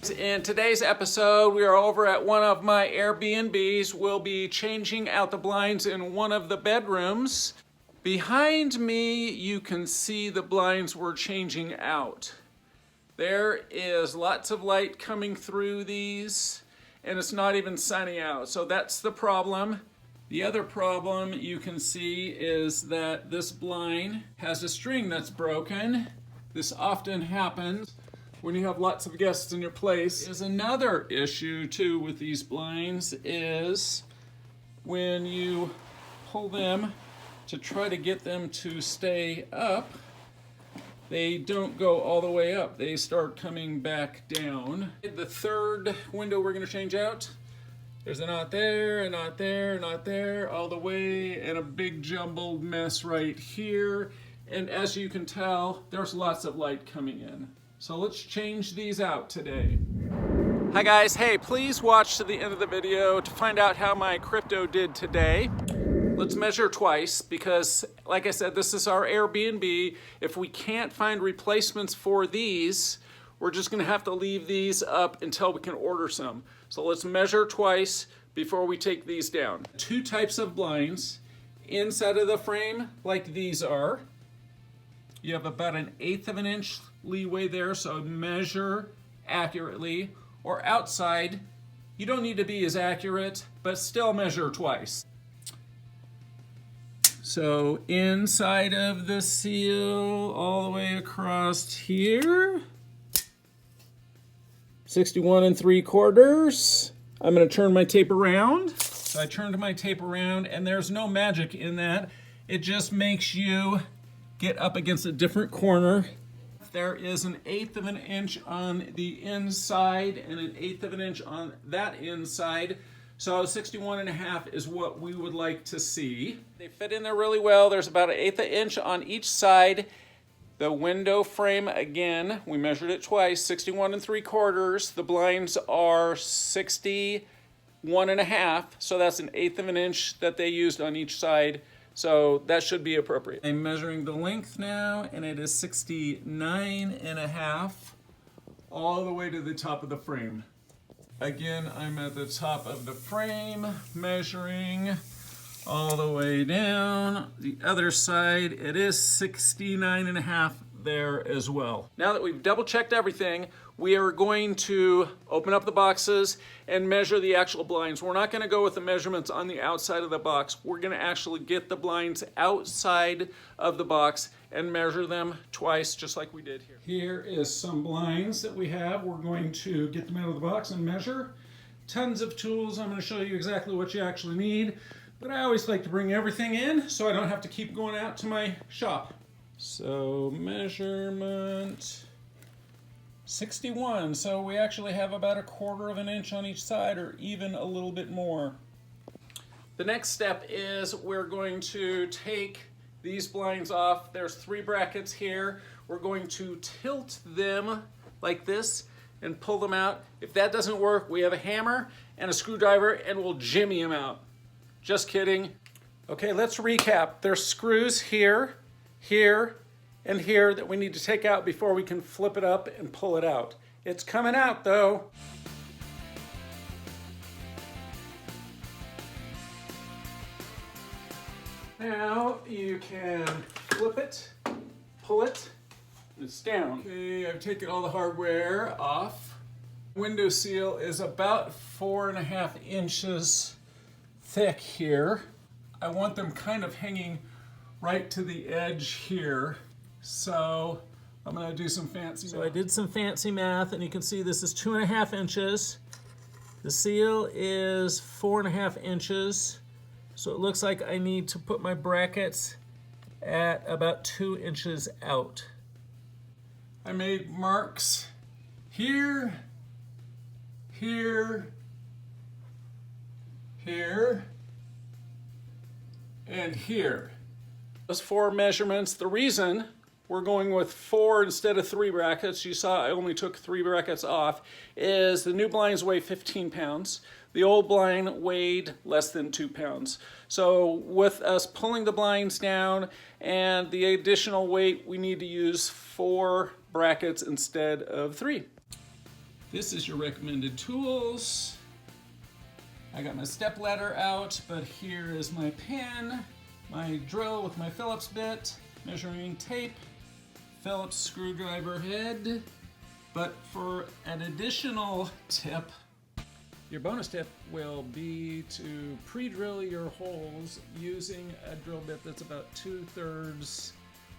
In today's episode, we are over at one of my Airbnbs. We'll be changing out the blinds in one of the bedrooms. Behind me, you can see the blinds we're changing out. There is lots of light coming through these, and it's not even sunny out, so that's the problem. The other problem you can see is that this blind has a string that's broken. This often happens when you have lots of guests in your place. Is another issue too with these blinds is when you pull them to try to get them to stay up, they don't go all the way up. They start coming back down. The third window we're gonna change out, there's a knot there, a knot there, a knot there, all the way, and a big jumbled mess right here. And as you can tell, there's lots of light coming in. So let's change these out today. Hi guys, hey, please watch to the end of the video to find out how my crypto did today. Let's measure twice because, like I said, this is our Airbnb. If we can't find replacements for these, we're just gonna have to leave these up until we can order some. So let's measure twice before we take these down. Two types of blinds. Inside of the frame, like these are, you have about 1/8 of an inch leeway there, so measure accurately. Or outside, you don't need to be as accurate, but still measure twice. So inside of the seal, all the way across here, 61 3/4. I'm gonna turn my tape around. So I turned my tape around, and there's no magic in that. It just makes you get up against a different corner. There is 1/8 of an inch on the inside and 1/8 of an inch on that inside. So 61.5 is what we would like to see. They fit in there really well. There's about 1/8 inch on each side. The window frame, again, we measured it twice, 61 3/4. The blinds are 61.5, so that's 1/8 of an inch that they used on each side. So that should be appropriate. I'm measuring the length now, and it is 69.5 all the way to the top of the frame. Again, I'm at the top of the frame, measuring all the way down. The other side, it is 69.5 there as well. Now that we've double checked everything, we are going to open up the boxes and measure the actual blinds. We're not gonna go with the measurements on the outside of the box. We're gonna actually get the blinds outside of the box and measure them twice, just like we did here. Here is some blinds that we have. We're going to get them out of the box and measure. Tons of tools. I'm gonna show you exactly what you actually need, but I always like to bring everything in so I don't have to keep going out to my shop. So measurement 61, so we actually have about 1/4 of an inch on each side, or even a little bit more. The next step is we're going to take these blinds off. There's 3 brackets here. We're going to tilt them like this and pull them out. If that doesn't work, we have a hammer and a screwdriver and we'll jimmy them out. Just kidding. Okay, let's recap. There's screws here, here, and here that we need to take out before we can flip it up and pull it out. It's coming out though. Now you can flip it, pull it, and it's down. Okay, I've taken all the hardware off. Window seal is about 4.5 inches thick here. I want them kind of hanging right to the edge here. So I'm gonna do some fancy math. So I did some fancy math, and you can see this is 2.5 inches. The seal is 4.5 inches. So it looks like I need to put my brackets at about 2 inches out. I made marks here, here, here, and here. Those 4 measurements. The reason we're going with 4 instead of 3 brackets, you saw I only took 3 brackets off, is the new blinds weigh 15 pounds. The old blind weighed less than 2 pounds. So with us pulling the blinds down and the additional weight, we need to use 4 brackets instead of 3. This is your recommended tools. I got my step ladder out, but here is my pen, my drill with my Phillips bit, measuring tape, Phillips screwdriver head. But for an additional tip, your bonus tip will be to pre-drill your holes using a drill bit that's about 2/3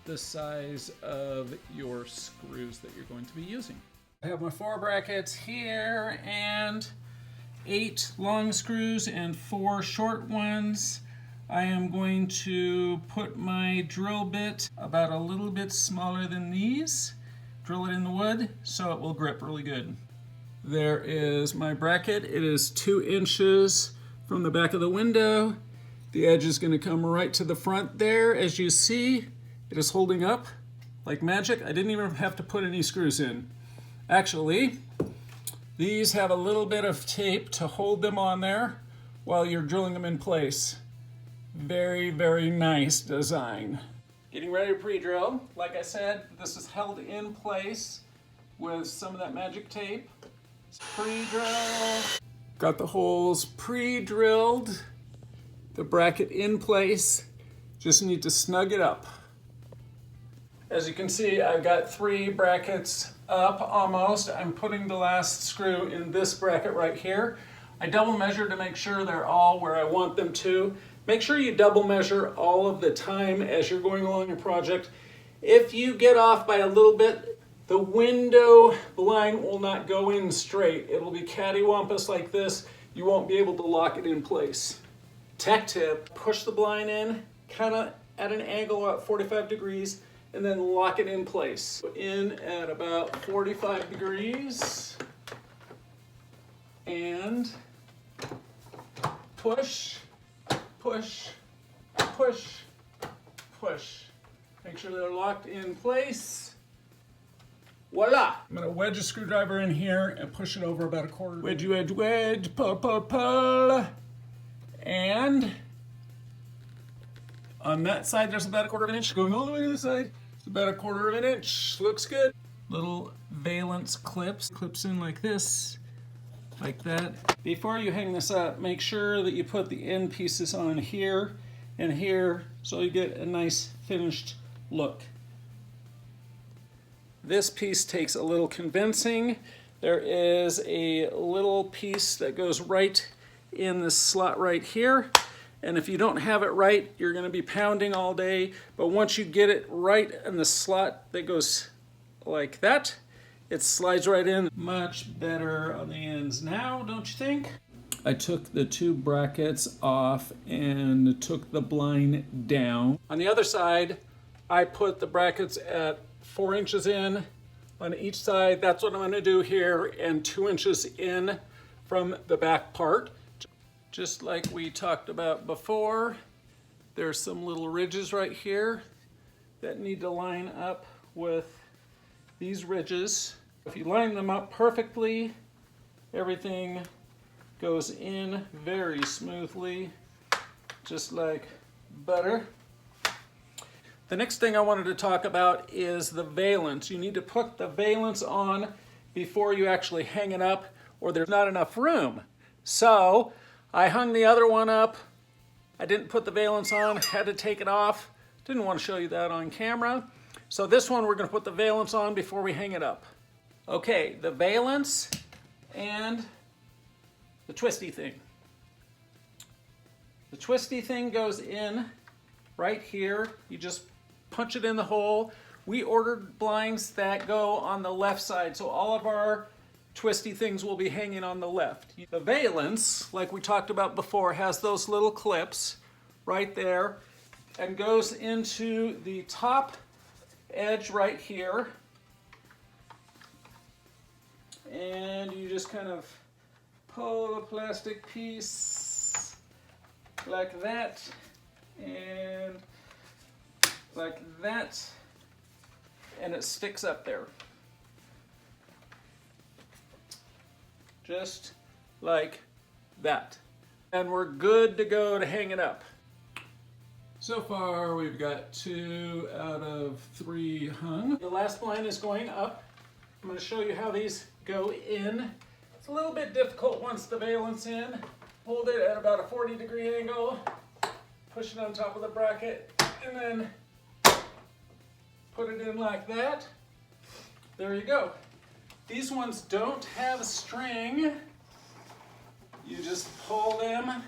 the size of your screws that you're going to be using. I have my 4 brackets here and 8 long screws and 4 short ones. I am going to put my drill bit about a little bit smaller than these, drill it in the wood so it will grip really good. There is my bracket. It is 2 inches from the back of the window. The edge is going to come right to the front there. As you see, it is holding up like magic. I didn't even have to put any screws in. Actually, these have a little bit of tape to hold them on there while you're drilling them in place. Very, very nice design. Getting ready to pre-drill. Like I said, this is held in place with some of that magic tape. Pre-drill. Got the holes pre-drilled. The bracket in place. Just need to snug it up. As you can see, I've got 3 brackets up almost. I'm putting the last screw in this bracket right here. I double measure to make sure they're all where I want them to. Make sure you double measure all of the time as you're going along your project. If you get off by a little bit, the window blind will not go in straight. It'll be cattywampus like this. You won't be able to lock it in place. Tech tip, push the blind in, kind of at an angle about 45 degrees, and then lock it in place. In at about 45 degrees, and push, push, push, push. Make sure they're locked in place. Voila! I'm gonna wedge a screwdriver in here and push it over about a quarter. Wedge, wedge, wedge, pull, pull, pull. And on that side, there's about a quarter of an inch. Going all the way to the side, it's about a quarter of an inch. Looks good. Little valence clips. Clips in like this, like that. Before you hang this up, make sure that you put the end pieces on here and here so you get a nice finished look. This piece takes a little convincing. There is a little piece that goes right in this slot right here. And if you don't have it right, you're going to be pounding all day. But once you get it right in the slot that goes like that, it slides right in. Much better on the ends now, don't you think? I took the 2 brackets off and took the blind down. On the other side, I put the brackets at 4 inches in on each side. That's what I'm going to do here, and 2 inches in from the back part. Just like we talked about before, there's some little ridges right here that need to line up with these ridges. If you line them up perfectly, everything goes in very smoothly, just like butter. The next thing I wanted to talk about is the valence. You need to put the valence on before you actually hang it up, or there's not enough room. So I hung the other one up. I didn't put the valence on, had to take it off. Didn't want to show you that on camera. So this one we're going to put the valence on before we hang it up. Okay, the valence and the twisty thing. The twisty thing goes in right here. You just punch it in the hole. We ordered blinds that go on the left side, so all of our twisty things will be hanging on the left. The valence, like we talked about before, has those little clips right there and goes into the top edge right here. And you just kind of pull the plastic piece like that and like that, and it sticks up there. Just like that. And we're good to go to hang it up. So far we've got 2 out of 3 hung. The last blind is going up. I'm going to show you how these go in. It's a little bit difficult once the valence in. Hold it at about a 40-degree angle, push it on top of the bracket, and then put it in like that. There you go. These ones don't have a string. You just pull them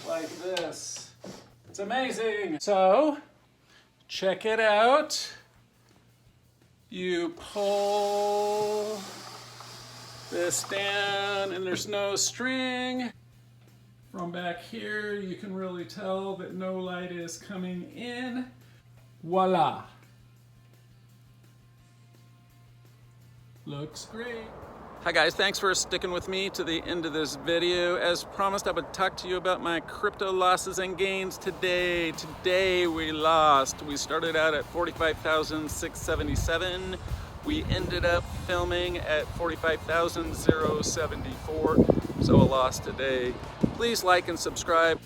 like this. It's amazing. So, check it out. You pull this down and there's no string. From back here, you can really tell that no light is coming in. Voila. Looks great. Hi guys, thanks for sticking with me to the end of this video. As promised, I would talk to you about my crypto losses and gains today. Today we lost. We started out at 45,677. We ended up filming at 45,074. So a loss today. Please like and subscribe.